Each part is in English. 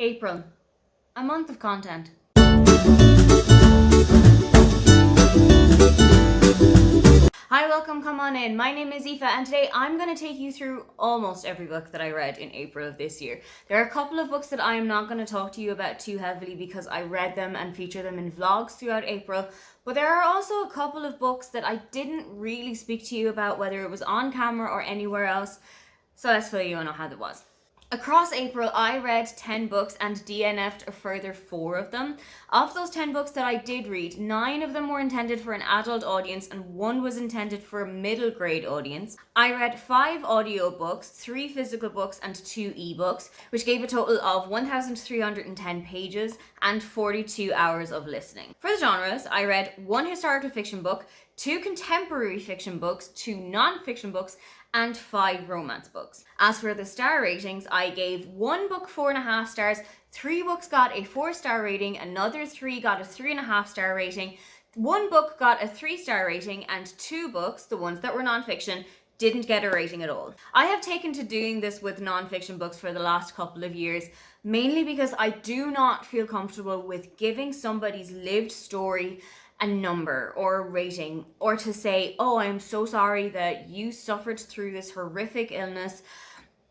April, a month of content. Hi, welcome, come on in. My name is Aoife and today I'm going to take you through almost every book that I read in April of this year. There are a couple of books that I am not going to talk to you about too heavily because I read them and feature them in vlogs throughout April, but there are also a couple of books that I didn't really speak to you about, whether it was on camera or anywhere else, so let's fill you in on how that was. Across April, I read 10 books and DNF'd a further 4 of them. Of those 10 books that I did read, 9 of them were intended for an adult audience and 1 was intended for a middle grade audience. I read 5 audiobooks, 3 physical books and 2 ebooks, which gave a total of 1,310 pages and 42 hours of listening. For the genres, I read 1 historical fiction book, 2 contemporary fiction books, 2 non-fiction books, and 5 romance books. As for the star ratings, I gave 1 book 4.5 stars, 3 books got a 4-star rating, another 3 got a 3.5-star rating, 1 book got a 3-star rating, and 2 books, the ones that were non-fiction, didn't get a rating at all. I have taken to doing this with non-fiction books for the last couple of years, mainly because I do not feel comfortable with giving somebody's lived story a number or a rating, or to say, oh, I'm so sorry that you suffered through this horrific illness,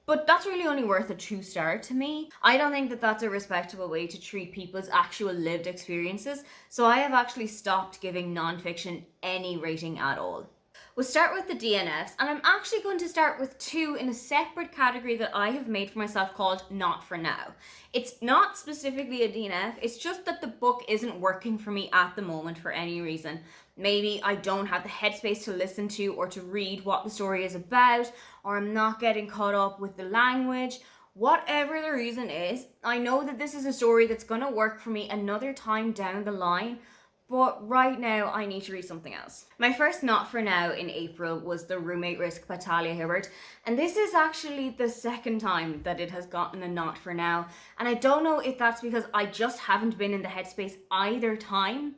but that's really only worth a 2-star to me. I don't think that that's a respectable way to treat people's actual lived experiences, so I have actually stopped giving non-fiction any rating at all. We'll start with the DNFs, and I'm actually going to start with 2 in a separate category that I have made for myself called Not For Now. It's not specifically a DNF, it's just that the book isn't working for me at the moment for any reason. Maybe I don't have the headspace to listen to or to read what the story is about, or I'm not getting caught up with the language. Whatever the reason is, I know that this is a story that's going to work for me another time down the line, but right now I need to read something else. My first Not For Now in April was The Roommate Risk by Talia Hibbert, and this is actually the second time that it has gotten a Not For Now, and I don't know if that's because I just haven't been in the headspace either time,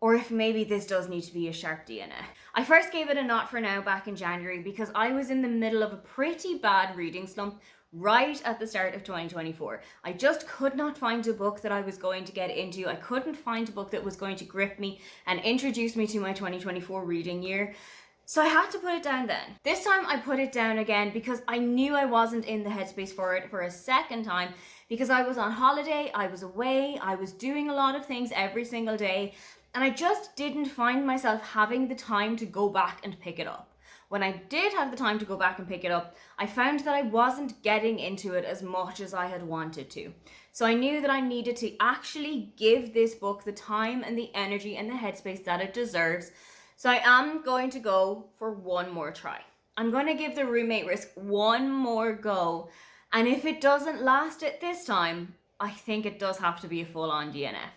or if maybe this does need to be a sharp DNF. I first gave it a Not For Now back in January because I was in the middle of a pretty bad reading slump right at the start of 2024. I just could not find a book that I was going to get into. I couldn't find a book that was going to grip me and introduce me to my 2024 reading year. So I had to put it down then. This time I put it down again because I knew I wasn't in the headspace for it for a second time, because I was on holiday, I was away, I was doing a lot of things every single day, and I just didn't find myself having the time to go back and pick it up. When I did have the time to go back and pick it up, I found that I wasn't getting into it as much as I had wanted to. So I knew that I needed to actually give this book the time and the energy and the headspace that it deserves. So I am going to go for 1 more try. I'm going to give The Roommate Risk 1 more go. And if it doesn't last it this time, I think it does have to be a full-on DNF.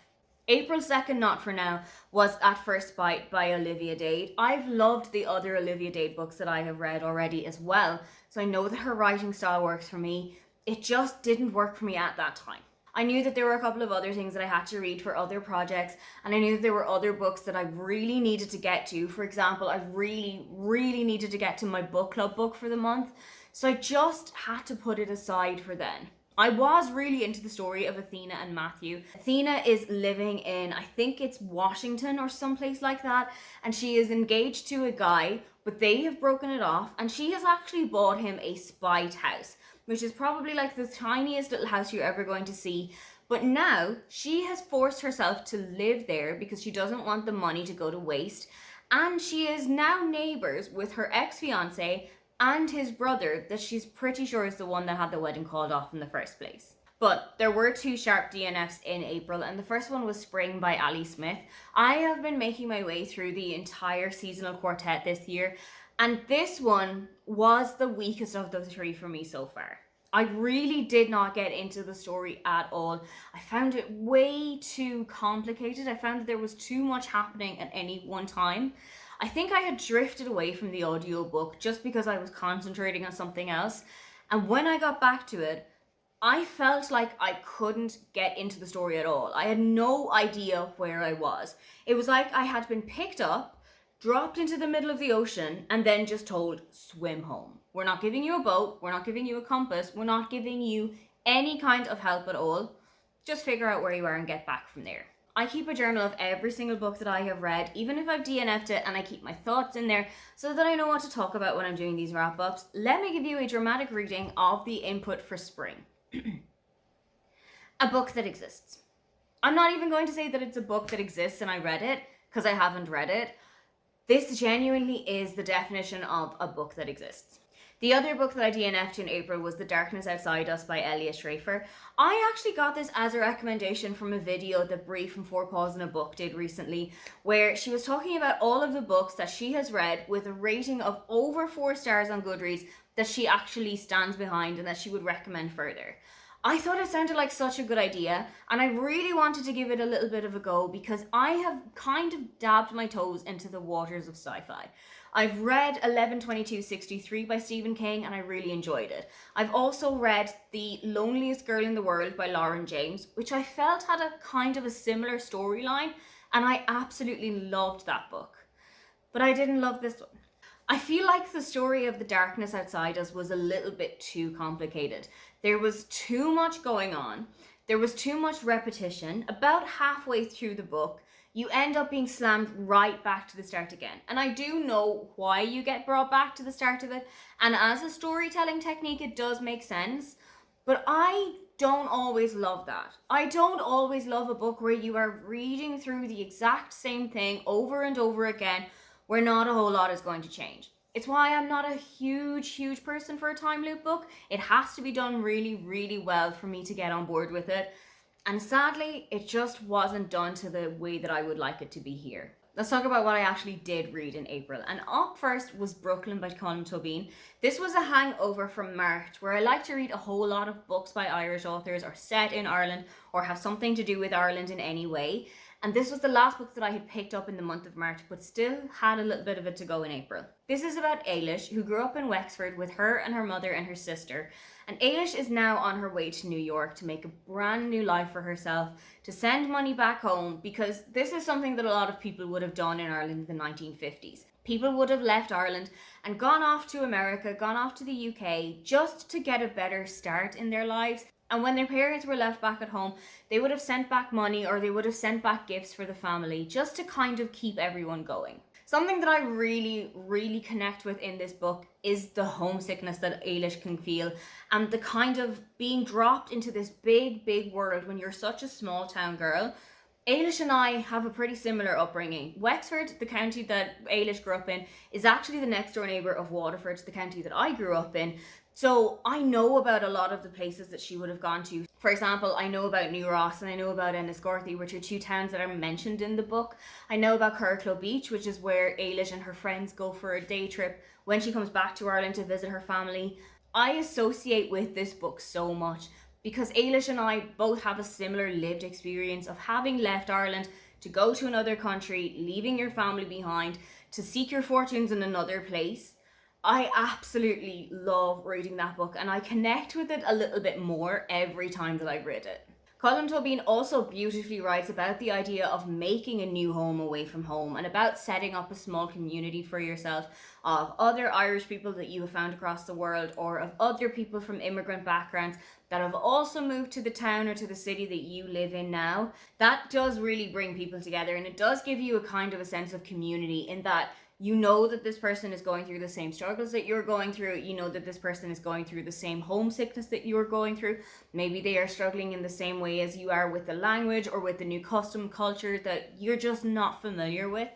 April's second Not For Now was At First Bite by Olivia Dade. I've loved the other Olivia Dade books that I have read already as well, so I know that her writing style works for me. It just didn't work for me at that time. I knew that there were a couple of other things that I had to read for other projects, and I knew that there were other books that I really needed to get to. For example, I really needed to get to my book club book for the month, so I just had to put it aside for then. I was really into the story of Athena and Matthew. Athena is living in, I think it's Washington or someplace like that, and she is engaged to a guy, but they have broken it off, and she has actually bought him a spite house, which is probably like the tiniest little house you're ever going to see. But now she has forced herself to live there because she doesn't want the money to go to waste, and she is now neighbours with her ex-fiance and his brother that she's pretty sure is the one that had the wedding called off in the first place. But there were 2 sharp DNFs in April, and the first one was Spring by Ali Smith. I have been making my way through the entire seasonal quartet this year, and this one was the weakest of the 3 for me so far. I really did not get into the story at all. I found it way too complicated. I found that there was too much happening at any one time. I think I had drifted away from the audiobook just because I was concentrating on something else. And when I got back to it, I felt like I couldn't get into the story at all. I had no idea where I was. It was like I had been picked up, dropped into the middle of the ocean, and then just told, swim home. We're not giving you a boat, we're not giving you a compass, we're not giving you any kind of help at all, just figure out where you are and get back from there. I keep a journal of every single book that I have read, even if I've DNF'd it, and I keep my thoughts in there so that I know what to talk about when I'm doing these wrap-ups. Let me give you a dramatic reading of the input for spring. A book that exists. I'm not even going to say that it's a book that exists and I read it, because I haven't read it. This genuinely is the definition of a book that exists. The other book that I DNF'd in April was The Darkness Outside Us by Elliot Schrafer. I actually got this as a recommendation from a video that Brie from Four Paws in a Book did recently, where she was talking about all of the books that she has read with a rating of over 4 stars on Goodreads that she actually stands behind and that she would recommend further. I thought it sounded like such a good idea, and I really wanted to give it a little bit of a go because I have kind of dabbed my toes into the waters of sci-fi. I've read 11/22/63 by Stephen King and I really enjoyed it. I've also read The Loneliest Girl in the World by Lauren James, which I felt had a kind of a similar storyline, and I absolutely loved that book. But I didn't love this one. I feel like the story of The Darkness Outside Us was a little bit too complicated. There was too much going on. There was too much repetition. About halfway through the book, you end up being slammed right back to the start again. And I do know why you get brought back to the start of it. And as a storytelling technique, it does make sense. But I don't always love that. I don't always love a book where you are reading through the exact same thing over and over again, where not a whole lot is going to change. It's why I'm not a huge person for a time loop book. It has to be done really well for me to get on board with it. And sadly, it just wasn't done to the way that I would like it to be here. Let's talk about what I actually did read in April. And up first was Brooklyn by Colm Tóibín. This was a hangover from March, where I like to read a whole lot of books by Irish authors or set in Ireland or have something to do with Ireland in any way. And this was the last book that I had picked up in the month of March, but still had a little bit of it to go in April. This is about Ailish, who grew up in Wexford with her and her mother and her sister. And Ailish is now on her way to New York to make a brand new life for herself, to send money back home, because this is something that a lot of people would have done in Ireland in the 1950s. People would have left Ireland and gone off to America, gone off to the UK, just to get a better start in their lives. And when their parents were left back at home, they would have sent back money or they would have sent back gifts for the family, just to kind of keep everyone going. Something that I really connect with in this book is the homesickness that Ailish can feel, and the kind of being dropped into this big world when you're such a small town girl. Ailish and I have a pretty similar upbringing. Wexford, the county that Ailish grew up in, is actually the next door neighbour of Waterford, the county that I grew up in. So I know about a lot of the places that she would have gone to. For example, I know about New Ross and I know about Enniscorthy, which are 2 towns that are mentioned in the book. I know about Curracloe Beach, which is where Ailish and her friends go for a day trip when she comes back to Ireland to visit her family. I associate with this book so much because Ailish and I both have a similar lived experience of having left Ireland to go to another country, leaving your family behind, to seek your fortunes in another place. I absolutely love reading that book and I connect with it a little bit more every time that I read it. Colm Tóibín also beautifully writes about the idea of making a new home away from home and about setting up a small community for yourself of other Irish people that you have found across the world, or of other people from immigrant backgrounds that have also moved to the town or to the city that you live in now. That does really bring people together, and it does give you a kind of a sense of community in that you know that this person is going through the same struggles that you're going through. You know that this person is going through the same homesickness that you're going through. Maybe they are struggling in the same way as you are with the language or with the new custom culture that you're just not familiar with.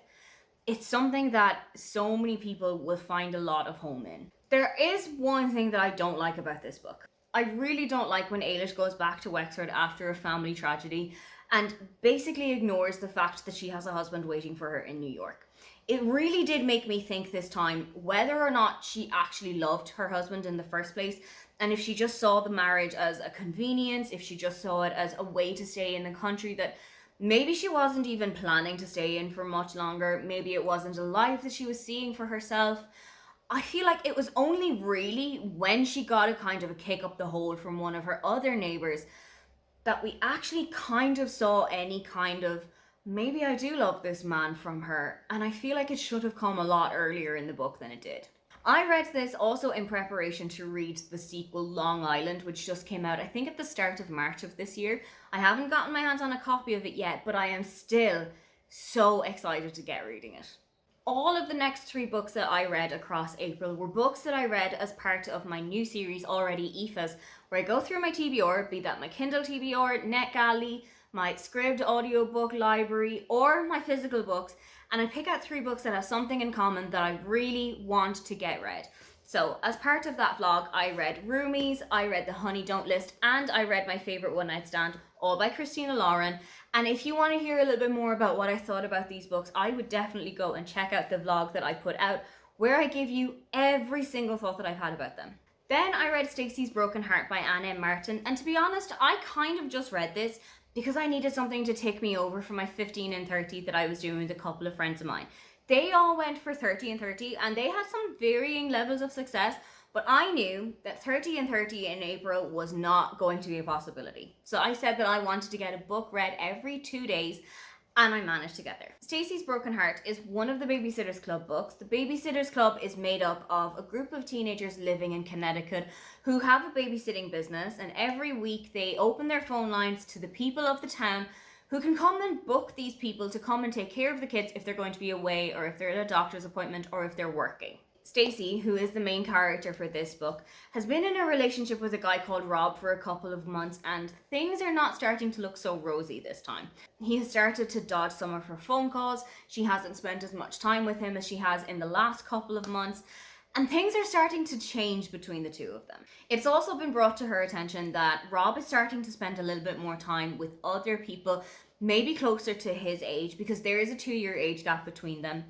It's something that so many people will find a lot of home in. There is one thing that I don't like about this book. I really don't like when Ailish goes back to Wexford after a family tragedy and basically ignores the fact that she has a husband waiting for her in New York. It really did make me think this time whether or not she actually loved her husband in the first place, and if she just saw the marriage as a convenience, if she just saw it as a way to stay in a country that maybe she wasn't even planning to stay in for much longer. Maybe it wasn't a life that she was seeing for herself. I feel like it was only really when she got a kind of a kick up the hole from one of her other neighbours that we actually kind of saw any kind of maybe I do love this man from her, and I feel like it should have come a lot earlier in the book than it did. I read this also in preparation to read the sequel Long Island, which just came out, I think, at the start of March of this year. I haven't gotten my hands on a copy of it yet, but I am still so excited to get reading it. All of the next 3 books that I read across April were books that I read as part of my new series already, Aoife's, where I go through my TBR, be that my Kindle TBR, NetGalley, my Scribd audiobook library, or my physical books, and I pick out 3 books that have something in common that I really want to get read. So as part of that vlog, I read Roomies, I read The Honey Don't List, and I read my favourite One Night Stand, all by Christina Lauren. And if you want to hear a little bit more about what I thought about these books, I would definitely go and check out the vlog that I put out, where I give you every single thought that I've had about them. Then I read Stacey's Broken Heart by Anne M. Martin, and to be honest, I kind of just read this because I needed something to take me over for my 15 and 30 that I was doing with a couple of friends of mine. They all went for 30 and 30, and they had some varying levels of success, but I knew that 30 and 30 in April was not going to be a possibility. So I said that I wanted to get a book read every 2 days, and I managed to get there. Stacey's Broken Heart is one of the Babysitters Club books. The Babysitters Club is made up of a group of teenagers living in Connecticut who have a babysitting business, and every week they open their phone lines to the people of the town who can come and book these people to come and take care of the kids if they're going to be away, or if they're at a doctor's appointment, or if they're working. Stacey, who is the main character for this book, has been in a relationship with a guy called Rob for a couple of months, and things are not starting to look so rosy this time. He has started to dodge some of her phone calls, she hasn't spent as much time with him as she has in the last couple of months, and things are starting to change between the two of them. It's also been brought to her attention that Rob is starting to spend a little bit more time with other people, maybe closer to his age, because there is a 2-year age gap between them.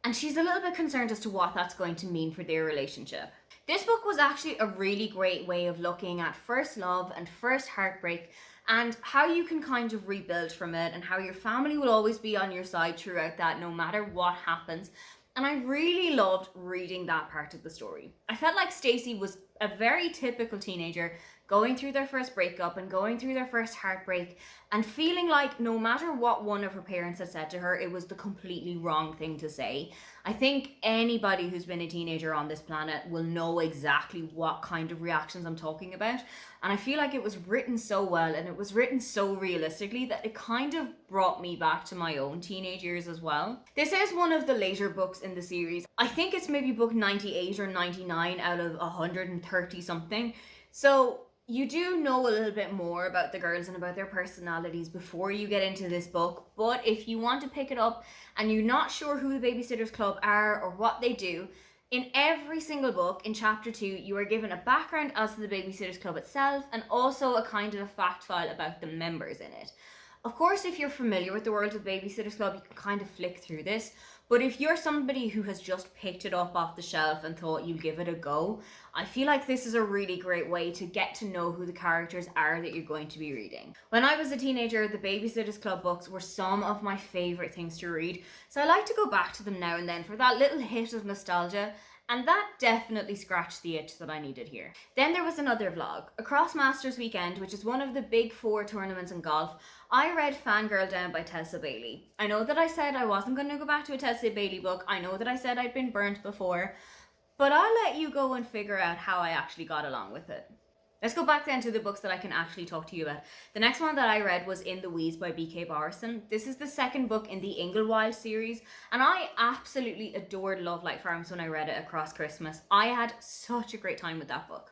And she's a little bit concerned as to what that's going to mean for their relationship. This book was actually a really great way of looking at first love and first heartbreak, and how you can kind of rebuild from it, and how your family will always be on your side throughout that, no matter what happens. And I really loved reading that part of the story. I felt like Stacey was a very typical teenager going through their first breakup and going through their first heartbreak, and feeling like no matter what one of her parents had said to her, it was the completely wrong thing to say. I think anybody who's been a teenager on this planet will know exactly what kind of reactions I'm talking about. And I feel like it was written so well, and it was written so realistically, that it kind of brought me back to my own teenage years as well. This is one of the later books in the series. I think it's maybe book 98 or 99 out of 130 something. So you do know a little bit more about the girls and about their personalities before you get into this book, but if you want to pick it up and you're not sure who the Babysitters Club are or what they do, in every single book, in chapter 2, you are given a background as to the Babysitters Club itself, and also a kind of a fact file about the members in it. Of course, if you're familiar with the world of the Babysitters Club, you can kind of flick through this. But if you're somebody who has just picked it up off the shelf and thought you'd give it a go, I feel like this is a really great way to get to know who the characters are that you're going to be reading. When I was a teenager, the Babysitters Club books were some of my favourite things to read, so I like to go back to them now and then for that little hit of nostalgia, and that definitely scratched the itch that I needed here. Then there was another vlog. Across Masters Weekend, which is one of the big 4 tournaments in golf, I read Fangirl Down by Tessa Bailey. I know that I said I wasn't going to go back to a Tessa Bailey book. I know that I said I'd been burnt before, but I'll let you go and figure out how I actually got along with it. Let's go back then to the books that I can actually talk to you about. The next one that I read was In the Weeds by B.K. Barson. This is the second book in the Inglewild series, and I absolutely adored Love Like Farms when I read it across Christmas. I had such a great time with that book.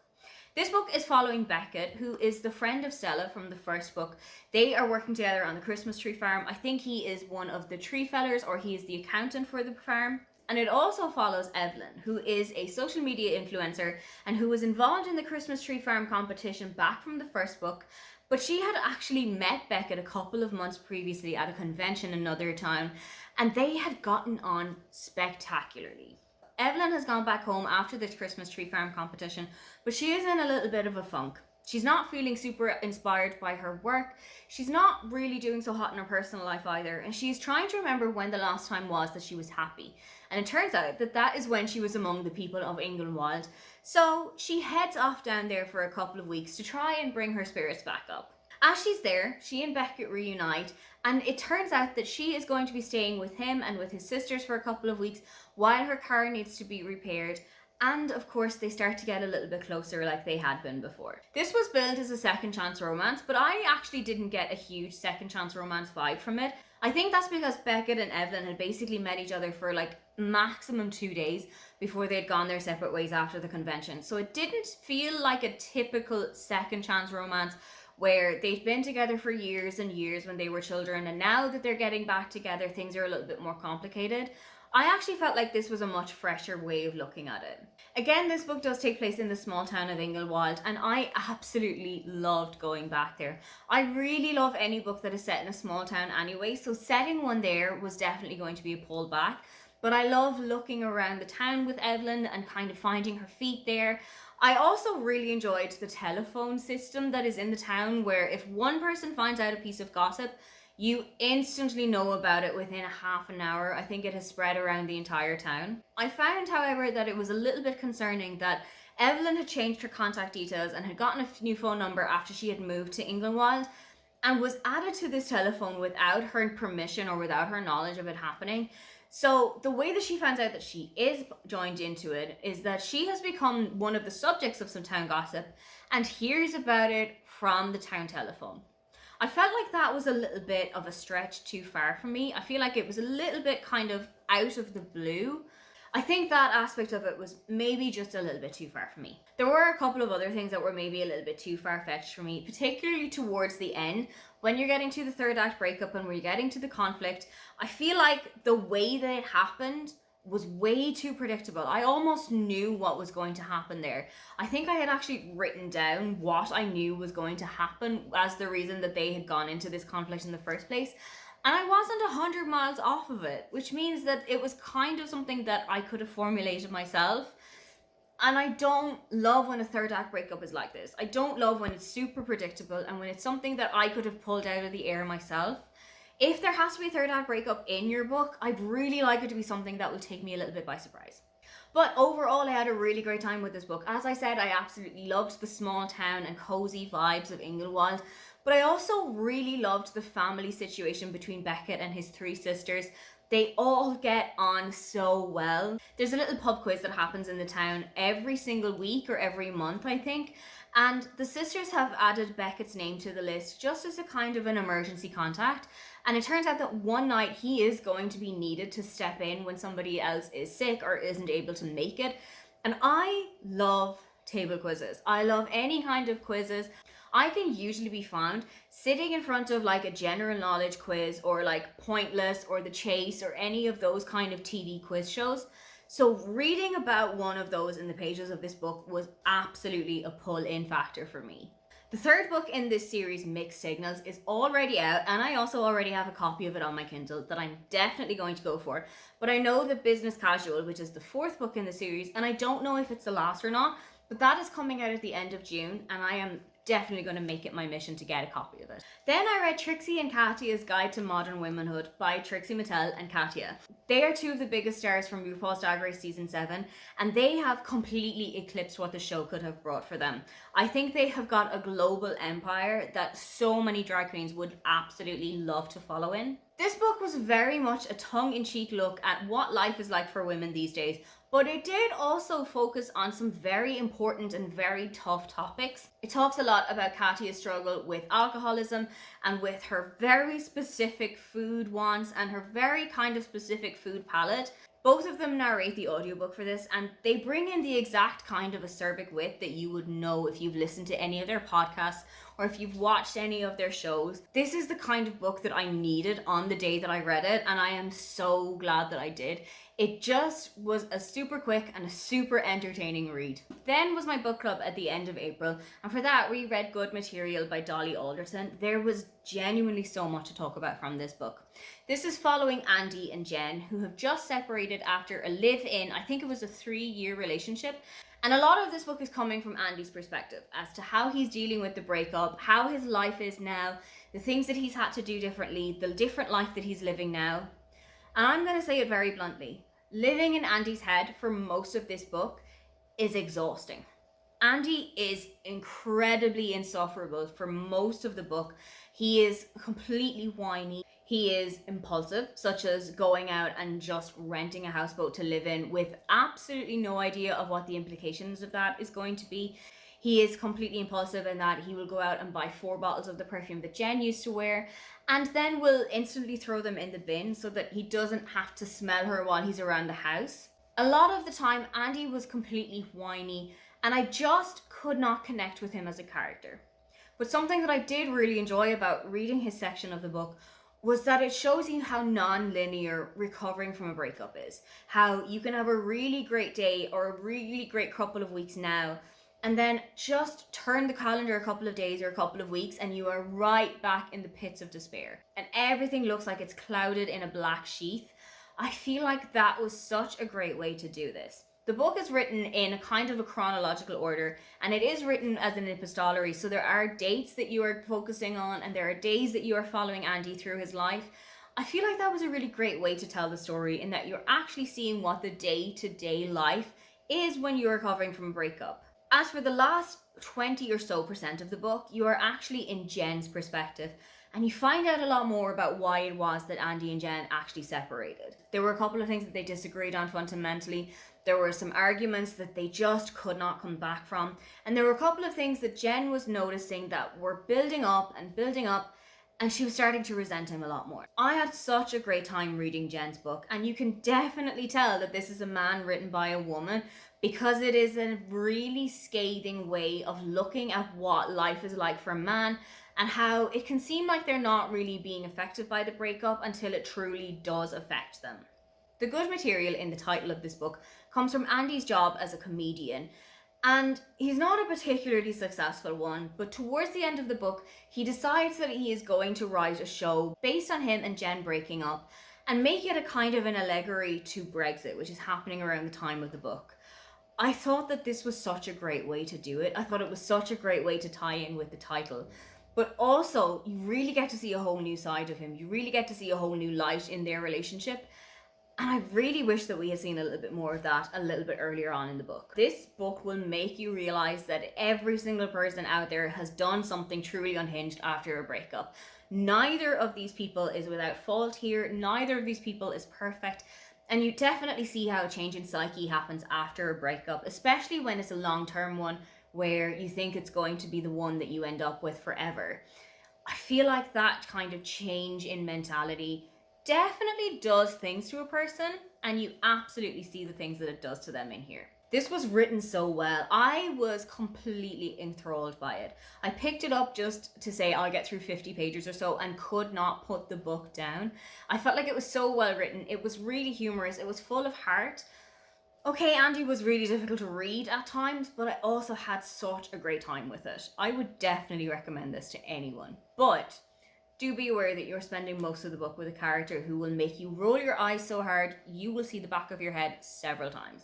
This book is following Beckett, who is the friend of Stella from the first book. They are working together on the Christmas tree farm. I think he is one of the tree fellers, or he is the accountant for the farm. And it also follows Evelyn, who is a social media influencer and who was involved in the Christmas tree farm competition back from the first book. But she had actually met Beckett a couple of months previously at a convention in another town, and they had gotten on spectacularly. Evelyn has gone back home after this Christmas tree farm competition, but she is in a little bit of a funk. She's not feeling super inspired by her work. She's not really doing so hot in her personal life either, and she's trying to remember when the last time was that she was happy. And it turns out that that is when she was among the people of Inglewild. So she heads off down there for a couple of weeks to try and bring her spirits back up. As she's there, she and Beckett reunite, and it turns out that she is going to be staying with him and with his sisters for a couple of weeks while her car needs to be repaired. And of course, they start to get a little bit closer like they had been before. This was billed as a second chance romance, but I actually didn't get a huge second chance romance vibe from it. I think that's because Beckett and Evelyn had basically met each other for like maximum 2 days before they'd gone their separate ways after the convention. So it didn't feel like a typical second chance romance where they've been together for years and years when they were children, and now that they're getting back together, things are a little bit more complicated. I actually felt like this was a much fresher way of looking at it. Again, this book does take place in the small town of Inglewood, and I absolutely loved going back there. I really love any book that is set in a small town anyway, so setting one there was definitely going to be a pull back. But I love looking around the town with Evelyn and kind of finding her feet there. I also really enjoyed the telephone system that is in the town, where if one person finds out a piece of gossip, you instantly know about it within a half an hour. I think it has spread around the entire town. I found, however, that it was a little bit concerning that Evelyn had changed her contact details and had gotten a new phone number after she had moved to Inglewood, and was added to this telephone without her permission or without her knowledge of it happening. So the way that she finds out that she is joined into it is that she has become one of the subjects of some town gossip and hears about it from the town telephone. I felt like that was a little bit of a stretch too far for me. I feel like it was a little bit kind of out of the blue. I think that aspect of it was maybe just a little bit too far for me. There were a couple of other things that were maybe a little bit too far-fetched for me, particularly towards the end, when you're getting to the third act breakup and we're getting to the conflict. I feel like the way that it happened was way too predictable. I almost knew what was going to happen there. I think I had actually written down what I knew was going to happen as the reason that they had gone into this conflict in the first place. And I wasn't 100 miles off of it, which means that it was kind of something that I could have formulated myself. And I don't love when a third act breakup is like this. I don't love when it's super predictable and when it's something that I could have pulled out of the air myself. If there has to be a third act breakup in your book, I'd really like it to be something that will take me a little bit by surprise. But overall, I had a really great time with this book. As I said, I absolutely loved the small town and cozy vibes of Inglewood. But I also really loved the family situation between Beckett and his three sisters. They all get on so well. There's a little pub quiz that happens in the town every single week or every month, I think. And the sisters have added Beckett's name to the list just as a kind of an emergency contact. And it turns out that one night he is going to be needed to step in when somebody else is sick or isn't able to make it. And I love table quizzes. I love any kind of quizzes. I can usually be found sitting in front of like a general knowledge quiz or like Pointless or The Chase or any of those kind of TV quiz shows. So reading about one of those in the pages of this book was absolutely a pull-in factor for me. The third book in this series, Mixed Signals, is already out, and I also already have a copy of it on my Kindle that I'm definitely going to go for. But I know that Business Casual, which is the fourth book in the series, and I don't know if it's the last or not, but that is coming out at the end of June, and I am definitely going to make it my mission to get a copy of it. Then I read Trixie and Katya's Guide to Modern Womanhood by Trixie Mattel and Katya. They are two of the biggest stars from RuPaul's Drag Race Season 7, and they have completely eclipsed what the show could have brought for them. I think they have got a global empire that so many drag queens would absolutely love to follow in. This book was very much a tongue-in-cheek look at what life is like for women these days, but it did also focus on some very important and very tough topics. It talks a lot about Katya's struggle with alcoholism and with her very specific food wants and her very kind of specific food palette. Both of them narrate the audiobook for this, and they bring in the exact kind of acerbic wit that you would know if you've listened to any of their podcasts or if you've watched any of their shows. This is the kind of book that I needed on the day that I read it, and I am so glad that I did. It just was a super quick and a super entertaining read. Then was my book club at the end of April, and for that we read Good Material by Dolly Alderton. There was genuinely so much to talk about from this book. This is following Andy and Jen, who have just separated after a live-in, I think it was a 3-year relationship. And a lot of this book is coming from Andy's perspective as to how he's dealing with the breakup, how his life is now, the things that he's had to do differently, the different life that he's living now. And I'm going to say it very bluntly. Living in Andy's head for most of this book is exhausting. Andy is incredibly insufferable for most of the book. He is completely whiny. He is impulsive, such as going out and just renting a houseboat to live in with absolutely no idea of what the implications of that is going to be. He is completely impulsive in that he will go out and buy 4 bottles of the perfume that Jen used to wear and then will instantly throw them in the bin so that he doesn't have to smell her while he's around the house. A lot of the time, Andy was completely whiny and I just could not connect with him as a character. But something that I did really enjoy about reading his section of the book was that it shows you how non-linear recovering from a breakup is. How you can have a really great day or a really great couple of weeks now, and then just turn the calendar a couple of days or a couple of weeks and you are right back in the pits of despair. And everything looks like it's clouded in a black sheath. I feel like that was such a great way to do this. The book is written in a kind of a chronological order, and it is written as an epistolary, so there are dates that you are focusing on and there are days that you are following Andy through his life. I feel like that was a really great way to tell the story in that you're actually seeing what the day-to-day life is when you're recovering from a breakup. As for the last 20 or so percent of the book, you are actually in Jen's perspective, and you find out a lot more about why it was that Andy and Jen actually separated. There were a couple of things that they disagreed on fundamentally. There were some arguments that they just could not come back from. And there were a couple of things that Jen was noticing that were building up, and she was starting to resent him a lot more. I had such a great time reading Jen's book, and you can definitely tell that this is a man written by a woman because it is a really scathing way of looking at what life is like for a man and how it can seem like they're not really being affected by the breakup until it truly does affect them. The good material in the title of this book comes from Andy's job as a comedian. And he's not a particularly successful one, but towards the end of the book, he decides that he is going to write a show based on him and Jen breaking up and make it a kind of an allegory to Brexit, which is happening around the time of the book. I thought that this was such a great way to do it. I thought it was such a great way to tie in with the title. But also, you really get to see a whole new side of him. You really get to see a whole new light in their relationship. And I really wish that we had seen a little bit more of that a little bit earlier on in the book. This book will make you realize that every single person out there has done something truly unhinged after a breakup. Neither of these people is without fault here. Neither of these people is perfect. And you definitely see how a change in psyche happens after a breakup, especially when it's a long-term one where you think it's going to be the one that you end up with forever. I feel like that kind of change in mentality definitely does things to a person, and you absolutely see the things that it does to them in here. This was written so well. I was completely enthralled by it. I picked it up just to say I'll get through 50 pages or so and could not put the book down. I felt like it was so well written. It was really humorous. It was full of heart. Okay, Andy was really difficult to read at times, but I also had such a great time with it. I would definitely recommend this to anyone. But do be aware that you're spending most of the book with a character who will make you roll your eyes so hard you will see the back of your head several times.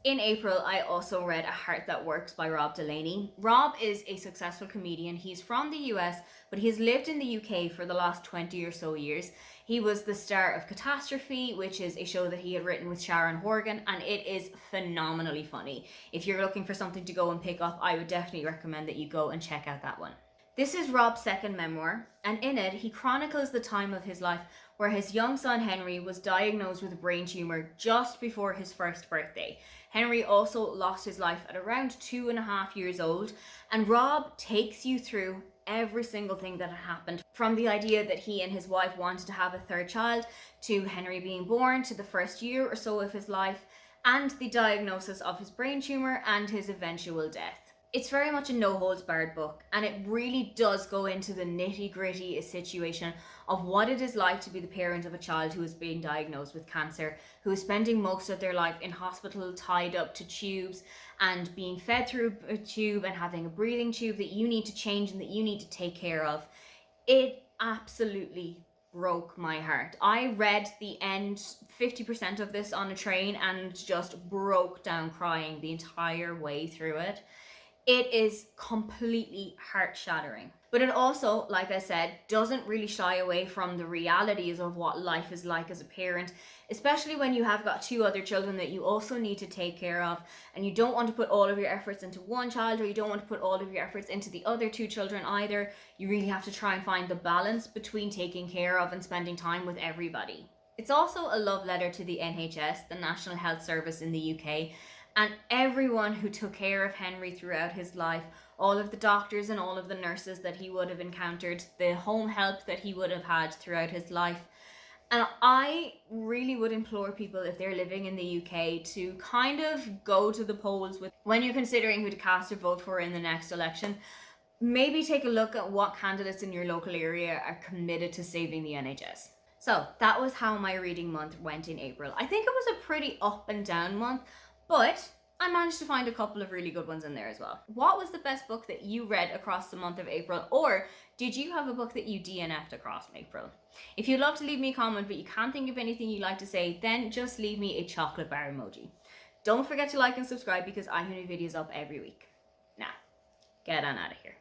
In April, I also read A Heart That Works by Rob Delaney. Rob is a successful comedian. He's from the US, but he's lived in the UK for the last 20 or so years. He was the star of Catastrophe, which is a show that he had written with Sharon Horgan, and it is phenomenally funny. If you're looking for something to go and pick up, I would definitely recommend that you go and check out that one. This is Rob's second memoir, and in it, he chronicles the time of his life where his young son Henry was diagnosed with a brain tumour just before his first birthday. Henry also lost his life at around 2.5 years old, and Rob takes you through every single thing that had happened, from the idea that he and his wife wanted to have a third child, to Henry being born, to the first year or so of his life, and the diagnosis of his brain tumour and his eventual death. It's very much a no-holds-barred book, and it really does go into the nitty-gritty situation of what it is like to be the parent of a child who has been diagnosed with cancer, who is spending most of their life in hospital tied up to tubes and being fed through a tube and having a breathing tube that you need to change and that you need to take care of. It absolutely broke my heart. I read the end 50% of this on a train and just broke down crying the entire way through it. It is completely heart-shattering. But it also, like I said, doesn't really shy away from the realities of what life is like as a parent, especially when you have got 2 other children that you also need to take care of, and you don't want to put all of your efforts into one child, or you don't want to put all of your efforts into the other 2 children either. You really have to try and find the balance between taking care of and spending time with everybody. It's also a love letter to the NHS, the National Health Service in the UK, and everyone who took care of Henry throughout his life, all of the doctors and all of the nurses that he would have encountered, the home help that he would have had throughout his life. And I really would implore people, if they're living in the UK, to kind of go to the polls with, when you're considering who to cast or vote for in the next election, maybe take a look at what candidates in your local area are committed to saving the NHS. So that was how my reading month went in April. I think it was a pretty up and down month, but I managed to find a couple of really good ones in there as well. What was the best book that you read across the month of April? Or did you have a book that you DNF'd across April? If you'd love to leave me a comment but you can't think of anything you'd like to say, then just leave me a chocolate bar emoji. Don't forget to like and subscribe because I have new videos up every week. Now, get on out of here.